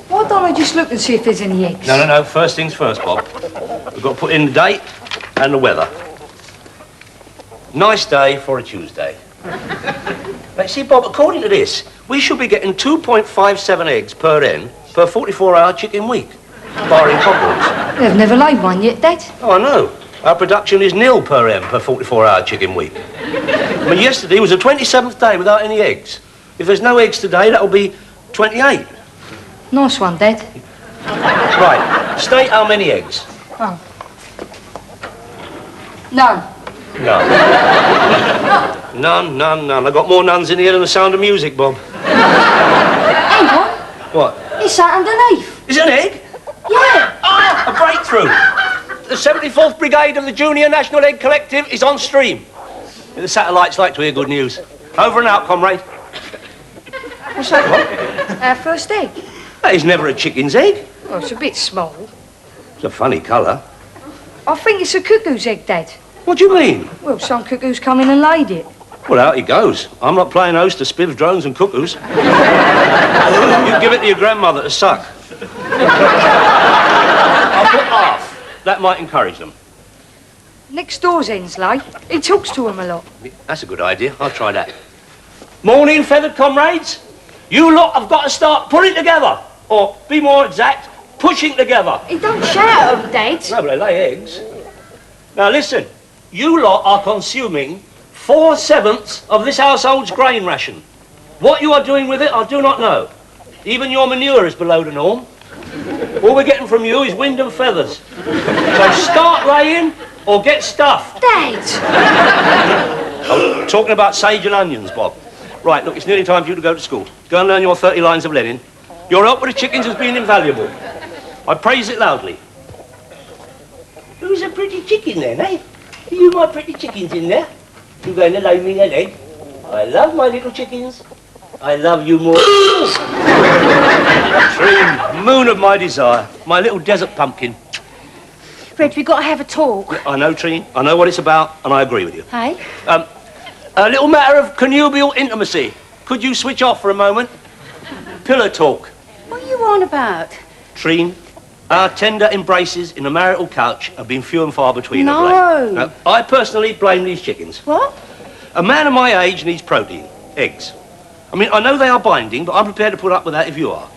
Why don't I just look and see if there's any eggs? No. First things first, Bob. We've got to put in the date and the weather. Nice day for a Tuesday. But see, Bob, according to this, we should be getting 2.57 eggs per hen per 44-hour chicken week, barring cockerels. They've never laid one yet, Dad. Oh, I know. Our production is nil per hen per 44-hour chicken week. I mean, yesterday was the 27th day without any eggs. If there's no eggs today, that'll be 28. Nice one, Dad. Right. State how many eggs. Oh. None. No. None. I've got more nuns in here than the sound of music, Bob. Hang on. What? It's that underneath. Is it an egg? Yeah. Ah, a breakthrough. The 74th Brigade of the Junior National Egg Collective is on stream. The satellites like to hear good news. Over and out, comrade. What's that, Bob? Our first egg. That is never a chicken's egg. Well, it's a bit small. It's a funny colour. I think it's a cuckoo's egg, Dad. What do you mean? Well, some cuckoos come in and laid it. Well, out he goes. I'm not playing host to spivs, drones and cuckoos. You give it to your grandmother to suck. I'll put half. That might encourage them. Next door's hen's lay. He talks to them a lot. That's a good idea. I'll try that. Morning, feathered comrades. You lot have got to start pulling together. Or, be more exact, pushing together. He don't shout at them, Dad. No, but they lay eggs. Now, listen. You lot are consuming 4/7 of this household's grain ration. What you are doing with it, I do not know. Even your manure is below the norm. All we're getting from you is wind and feathers. So start laying or get stuffed. Dad! I'm talking about sage and onions, Bob. Right, look, it's nearly time for you to go to school. Go and learn your 30 lines of Lenin. Your help with the chickens has been invaluable. I praise it loudly. Who's a pretty chicken then, eh? Are you my pretty chickens in there? You going to lay me an egg? I love my little chickens. I love you more. Trine, moon of my desire. My little desert pumpkin. Red, we've got to have a talk. Yeah, I know, Trine. I know what it's about, and I agree with you. Hey? A little matter of connubial intimacy. Could you switch off for a moment? Pillow talk. What are you on about? Trine, our tender embraces in a marital couch have been few and far between of No. late. I personally blame these chickens. What? A man of my age needs protein, eggs. I mean, I know they are binding, but I'm prepared to put up with that if you are.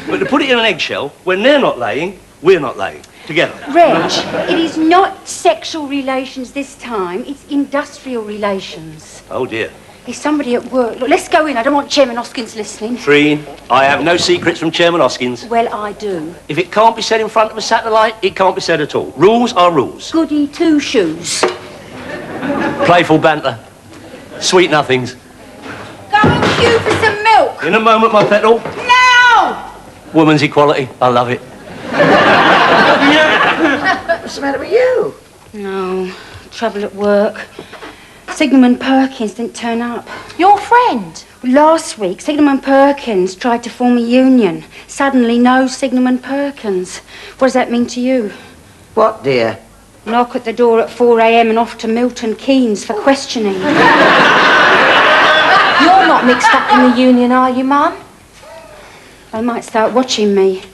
But to put it in an eggshell, when they're not laying, we're not laying. Together. Reg, it is not sexual relations this time. It's industrial relations. Oh, dear. There's somebody at work. Look, let's go in. I don't want Chairman Hoskins listening. Trine, I have no secrets from Chairman Hoskins. Well, I do. If it can't be said in front of a satellite, it can't be said at all. Rules are rules. Goody two-shoes. Playful banter. Sweet nothings. Go and queue for some milk. In a moment, my petal. Now! Woman's equality. I love it. What's the matter with you? No, trouble at work. Signum and Perkins didn't turn up. Your friend? Last week, Signum and Perkins tried to form a union. Suddenly, no Signum and Perkins. What does that mean to you? What, dear? Knock at the door at 4 a.m. and off to Milton Keynes for questioning. You're not mixed up in the union, are you, Mum? They might start watching me.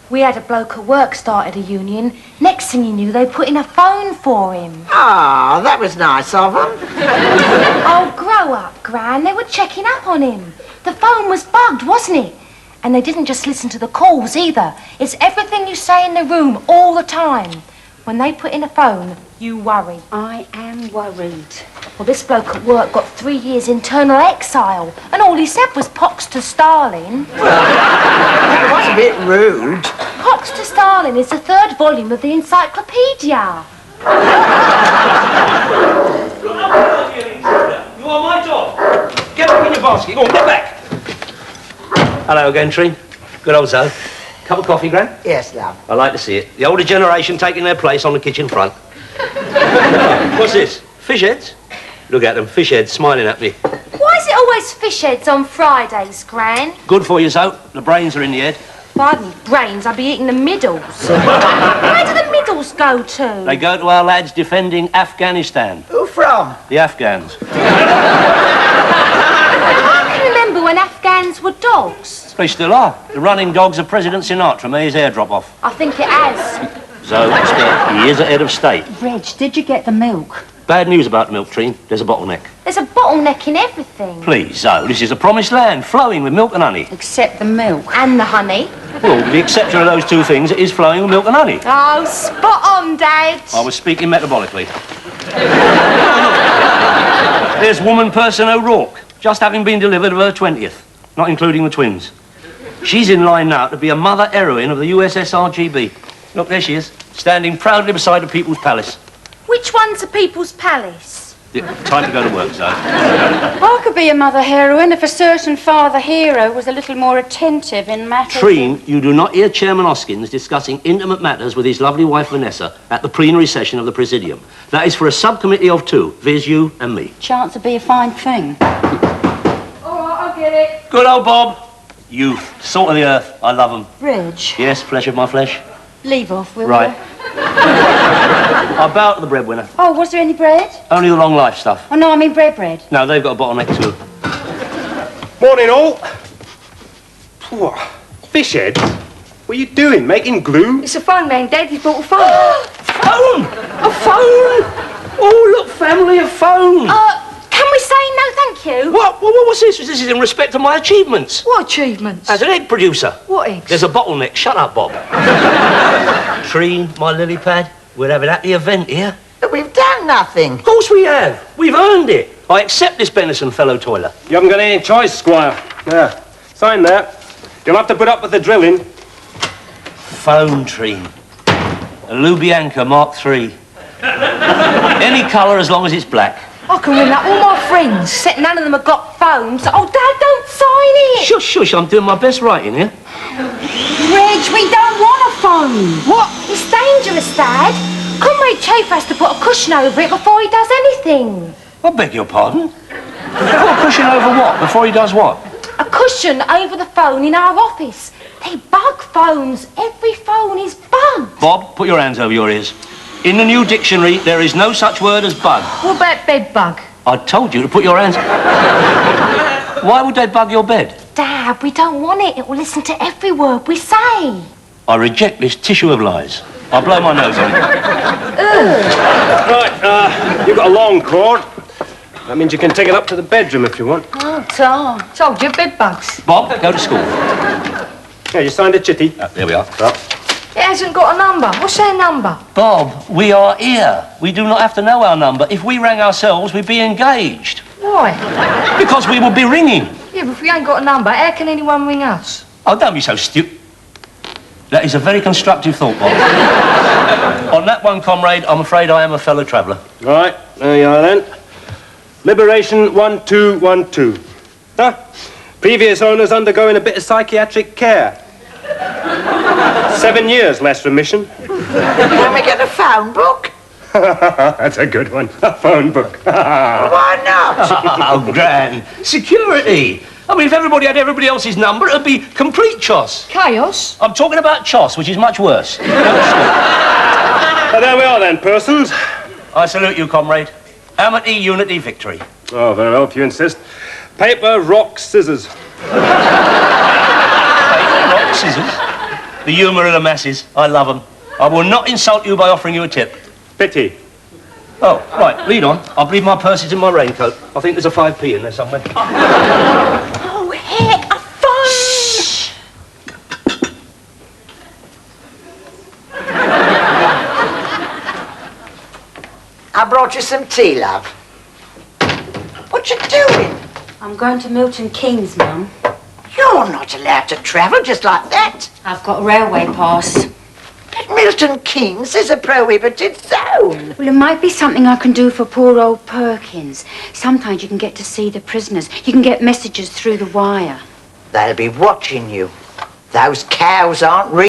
We had a bloke at work started a union. Next thing you knew, they put in a phone for him. Ah, that was nice of them. Oh, grow up, Gran. They were checking up on him. The phone was bugged, wasn't it? And they didn't just listen to the calls either. It's everything you say in the room all the time. When they put in a phone, you worry. I am worried. Well, this bloke at work got 3 years internal exile, and all he said was pox to Stalin. That was a bit rude. Pox to Stalin is the 3rd volume of the encyclopedia. You are my dog. Get back in your basket. Go on, get back. Hello again, Trine. Good old Zoe. Cup of coffee, Gran? Yes, love. I like to see it. The older generation taking their place on the kitchen front. What's this? Fish heads? Look at them, fish heads smiling at me. Why is it always fish heads on Fridays, Gran? Good for you, Zoe. The brains are in the head. If I hadn't brains, I'd be eating the middles. Where do the middles go to? They go to our lads defending Afghanistan. Who from? The Afghans. I can remember when Afghans dogs? They still are. The running dogs of President Sinatra made his hair drop off. I think it has. So, he is a head of state. Reg, did you get the milk? Bad news about the milk tree. There's a bottleneck. There's a bottleneck in everything. Please, Zoe, this is a promised land, flowing with milk and honey. Except the milk. And the honey. Well, with the exception of those two things, it is flowing with milk and honey. Oh, spot on, Dad. I was speaking metabolically. There's woman person O'Rourke, just having been delivered of her 20th, not including the twins. She's in line now to be a mother heroine of the USS RGB. Look, there she is, standing proudly beside the People's Palace. Which one's the People's Palace? Time to go to work, Zoe. I could be a mother heroine if a certain father hero was a little more attentive in matters... Treen, you do not hear Chairman Hoskins discussing intimate matters with his lovely wife Vanessa at the plenary session of the Presidium. That is for a subcommittee of two, viz you and me. Chance to be a fine thing. All right, I'll get it. Good old Bob. Youth, salt of the earth. I love them. Reg, Yes, flesh of my flesh. leave off, will Right. you? I bow to the breadwinner. Oh, was there any bread? Only the long life stuff. Oh, no, I mean bread. No, they've got a bottleneck too. Morning, all. Phew. Fish head? What are you doing? Making glue? It's a phone, man. Daddy's bought a phone. Phone! A phone! Oh, look, family, a phone. Can we say no thank you? What's this? This is in respect to my achievements. What achievements? As an egg producer. What eggs? There's a bottleneck. Shut up, Bob. Treen, my lily pad, we're having happy event here. But we've done nothing. Of course we have. We've earned it. I accept this Benison fellow toiler. You haven't got any choice, Squire. Yeah. Sign that. You'll have to put up with the drilling. Phone, Treen. A Lubianka Mark III. Any colour as long as it's black. I can ring up all my friends. Except none of them have got phones. Oh, Dad, don't sign it. Shush, shush, I'm doing my best writing here. Reg, we don't want a phone. What? It's dangerous, Dad. Comrade Chafe has to put a cushion over it before he does anything. I beg your pardon? Put a cushion over what? Before he does what? A cushion over the phone in our office. They bug phones. Every phone is bugged. Bob, put your hands over your ears. In the new dictionary, there is no such word as bug. What about bed bug? I told you to put your hands... Why would they bug your bed? Dad, we don't want it. It will listen to every word we say. I reject this tissue of lies. I'll blow my nose on it. Right, you've got a long cord. That means you can take it up to the bedroom if you want. Oh, Tom. Told you, bed bugs. Bob, go to school. Yeah, you signed a chitty. There we are. It hasn't got a number. What's their number? Bob, we are here. We do not have to know our number. If we rang ourselves, we'd be engaged. Why? Because we would be ringing. Yeah, but if we ain't got a number, how can anyone ring us? Oh, don't be so stupid. That is a very constructive thought, Bob. On that one, comrade, I'm afraid I am a fellow traveller. Right, there you are then. Liberation 1212. Huh? Previous owners undergoing a bit of psychiatric care. 7 years less remission. Can we get a phone book? That's a good one. A phone book. Why not? Oh, grand. Security. I mean, if everybody had everybody else's number, it'd be complete choss. Chaos? I'm talking about choss, which is much worse. There we are then, persons. I salute you, comrade. Amity, unity, victory. Oh, very well, if you insist. Paper, rock, scissors. Rock, scissors. The humour of the masses. I love them. I will not insult you by offering you a tip. Pity. Oh, right, lead on. I believe my purse is in my raincoat. I think there's a 5p in there somewhere. Oh, here, a phone. Shh. I brought you some tea, love. What you doing? I'm going to Milton Keynes, Mum. You're not allowed to travel just like that. I've got a railway pass. But Milton Keynes is a prohibited zone. Well, it might be something I can do for poor old Perkins. Sometimes you can get to see the prisoners. You can get messages through the wire. They'll be watching you. Those cows aren't real.